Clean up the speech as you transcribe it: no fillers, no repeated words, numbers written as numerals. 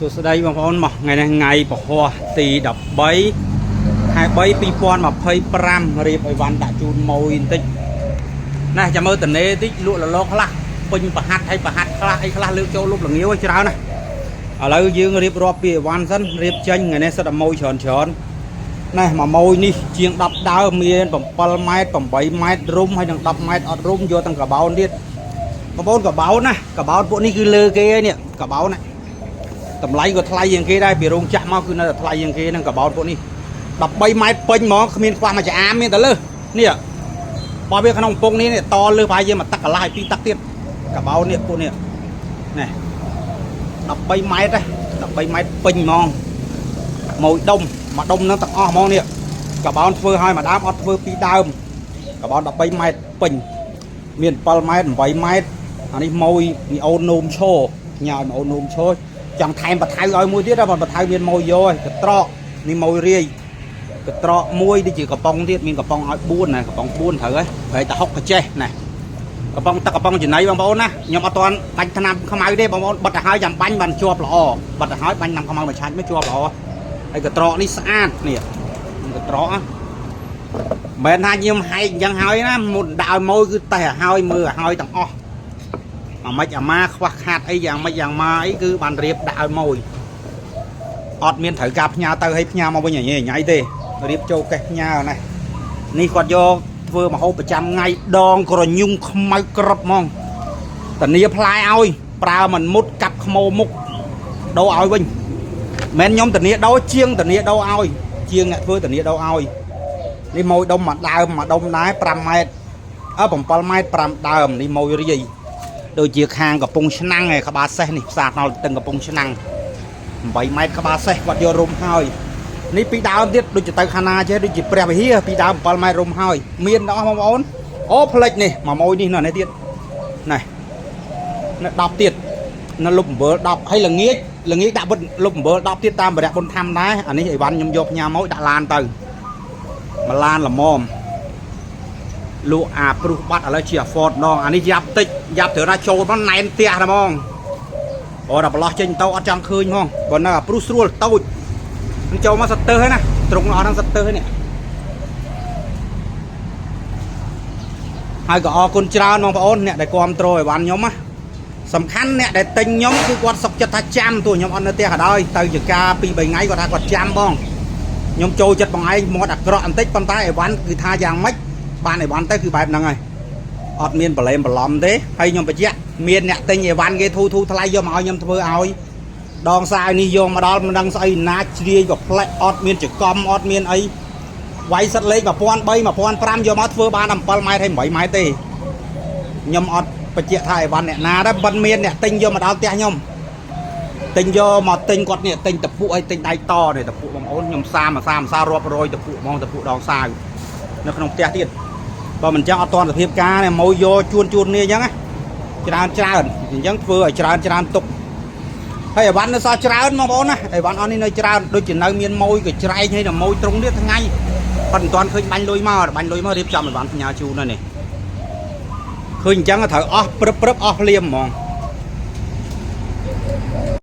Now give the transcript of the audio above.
សួស្តីបងប្អូនមកថ្ងៃនេះថ្ងៃពហុទី13ខែ3 2025រៀបអីវ៉ាន់ដាក់ជូនម៉ួយបន្តិចណាចាំមើលតនេតិចលក់លលខ្លះពេញប្រហាត់ហើយប្រហាត់ខ្លះអីខ្លះលើកចូលលុបលងាវឲ្យច្រើនណាឥឡូវយើងរៀបរាប់ពីអីវ៉ាន់សិនរៀបចេញថ្ងៃនេះសិតតែម៉ួយច្រើនណាមួយម៉ួយនេះជាង10ដើមមាន7ម៉ែត្រ8ម៉ែត្ររុំហើយនឹង10ម៉ែត្រអត់រុំយកទាំងកបោនទៀតបងប្អូនកបោនណាកបោនពួកនេះគឺលើគេឯនេះកបោនណាតម្លៃក៏ថ្លៃជាងគេដែរពីរោងចក្រមកគឺនៅតែថ្លៃជាងគេនឹងកបោតពួកនេះ13ម៉ែត្រពេញហ្មងគ្មានខ្វះមួយចាមមានតែលើសនេះបើវាក្នុងកំពង់នេះតលើសប្រហែលជាមួយទឹកកន្លះហើយ2ទឹកទៀតកបោតនេះពួកនេះណែ13ម៉ែត្រ13ម៉ែត្រពេញហ្មងម៉ួយដុំមួយដុំនឹងទាំងអស់ហ្មងនេះកបោតធ្វើឲ្យមួយដើមអត់ធ្វើ2ដើមកបោត13ម៉ែត្រពេញមាន7ម៉ែត្រ8ម៉ែត្រអានេះម៉ួយមីអូននោមឈោញ៉ាយមីអូននោមឈោចង់ថែមបថៅឲ្យមួយទៀតបើបថៅមានម៉ួយយកហើយកត្រកនេះម៉ួយរាយកត្រកមួយដូចជាកំប៉ុងទៀតមានកប៉ុងឲ្យ4ណាកំប៉ុង4ត្រូវហើយប្រហែលតែ60កចេះណាកំប៉ុងទឹកកំប៉ុងចំណៃបងប្អូនណាខ្ញុំអត់ទាន់បាញ់ថ្នាំខ្មៅទេបងប្អូនបិទទៅហើយចាំបាញ់បានជាប់ល្អបិទទៅហើយបាញ់ថ្នាំខ្មៅមួយឆាច់មិនជាប់ល្អហើយកត្រកនេះស្អាតនេះកត្រកមិនថាខ្ញុំហែកអញ្ចឹងហើយណាមុនដាក់ឲ្យម៉ួយគឺតែឲ្យហើយមើលឲ្យហើយទាំងអស់អាម៉េចអាម៉ាខ្វះខាតអីយ៉ាងម៉េចយ៉ាងម៉ាអីគឺបានរៀបដាក់ឲ្យម៉ួយអត់មានត្រូវការផ្ញើទៅឲ្យផ្ញើមកវិញញ៉ៃទេរៀបចូលកេះផ្ញើណានេះគាត់យកធ្វើមហូបប្រចាំថ្ងៃដងក្រញូងខ្មៅក្របហ្មងតានីផ្លែឲ្យប្រើមិនមុតកាប់ខ្មោមុខដូរឲ្យវិញមិនខ្ញុំតានីដូរជាងតានីដូរឲ្យជាងអ្នកធ្វើតានីដូរឲ្យនេះម៉ួយដុំមួយដើមមួយដុំដែរ5ម៉ែត្រ7ម៉ែត្រ5ដើមនេះម៉ួយរាយដូចជាខាងកំពង់ឆ្នាំងឯក្បាលសេះនេះផ្សារថ្នល់ទឹកកំពង់ឆ្នាំង8ម៉ែត្រក្បាលសេះគាត់យករុំហើយនេះពីដើមទៀតដូចទៅខាងណាចេះដូចជាព្រះវិហារពីដើម7ម៉ែត្ររុំហើយមានដល់បងប្អូនអូផ្លេចនេះមួយម៉ួយនេះនៅទៀតណែនៅ10ទៀតនៅលុបអំបិល10ហើយល្ងាចដាក់បុតលុបអំបិល10ទៀតតាមបរិយបុនធម្មដែរអានេះអីវ៉ាន់ខ្ញុំយកផ្ញើម៉ួយដាក់ឡានទៅមកឡានល្មមលក់អាព្រុសបាត់ឥឡូវជាអាហ្វតដងអានេះយ៉ាប់តិចយ៉ាប់ត្រូវថាចូលមកណែនផ្ទះហ្មងអូដល់ប្រឡោះចេញទៅអត់ចង់ឃើញហ្មងបើនៅអាព្រុសស្រួលតូចនឹងចូលមកសតើហើយណាត្រង់អស់ហ្នឹងសតើហើយនេះហើយក៏អរគុណច្រើនបងប្អូនអ្នកដែលគ្រប់គ្រងឲ្យបានខ្ញុំណាសំខាន់អ្នកដែលទិញខ្ញុំគឺគាត់សុខចិត្តថាចាំទោះខ្ញុំអត់នៅផ្ទះក៏ដោយទៅជាការ2 3ថ្ងៃគាត់ថាគាត់ចាំបងខ្ញុំចូលចិត្តបងឯងមាត់អាក្រក់បន្តិចប៉ុន្តែអីវ៉ាន់គឺថាយ៉ាងម៉េចបានអីវ៉ាន់ទៅគឺបែបហ្នឹងហើយអត់មានប្រឡែមបន្លំទេហើយខ្ញុំបញ្ជាក់មានអ្នកទិញអីវ៉ាន់គេធូថ្លៃយកមកឲ្យខ្ញុំធ្វើឲ្យដងសាយនេះយកមកដល់មិនដឹងស្អីណាជ្រាយក៏ផ្លែកអត់មានចកំអត់មានអីវាយសិតលេខ1300 1500យកមកធ្វើបាន7ម៉ែត្រហើយ8ម៉ែត្រទេខ្ញុំអត់បញ្ជាក់ថាអីវ៉ាន់អ្នកណាដែរប៉ុន្តែមានអ្នកទិញយកមកដល់ផ្ទះខ្ញុំទិញយកមកទិញគាត់នេះទិញតពុកឲ្យទិញដៃតនេះតពុកបងប្អូនខ្ញុំសាររាប់រយតពុកហ្មងតពុកដងសាយនៅក្នុងផ្ទះទៀតបើមិនចឹងអត់ទាន់សភាពការនេះម៉ួយយកជួននេះអញ្ចឹងណាច្រើនអញ្ចឹងធ្វើឲ្យច្រើនទុកហើយអីវ៉ាន់នៅសល់ច្រើនបងប្អូនណាអីវ៉ាន់អស់នេះនៅច្រើនដូចជានៅមានម៉ួយកច្រែកហើយម៉ួយត្រង់នេះថ្ងៃប៉ុន្តែមិនទាន់ឃើញបាញ់លុយមករៀបចំអីវ៉ាន់ផ្ញើជូននេះឃើញអញ្ចឹងត្រូវអស់ព្រឹបអស់ភ្លាមហ្មង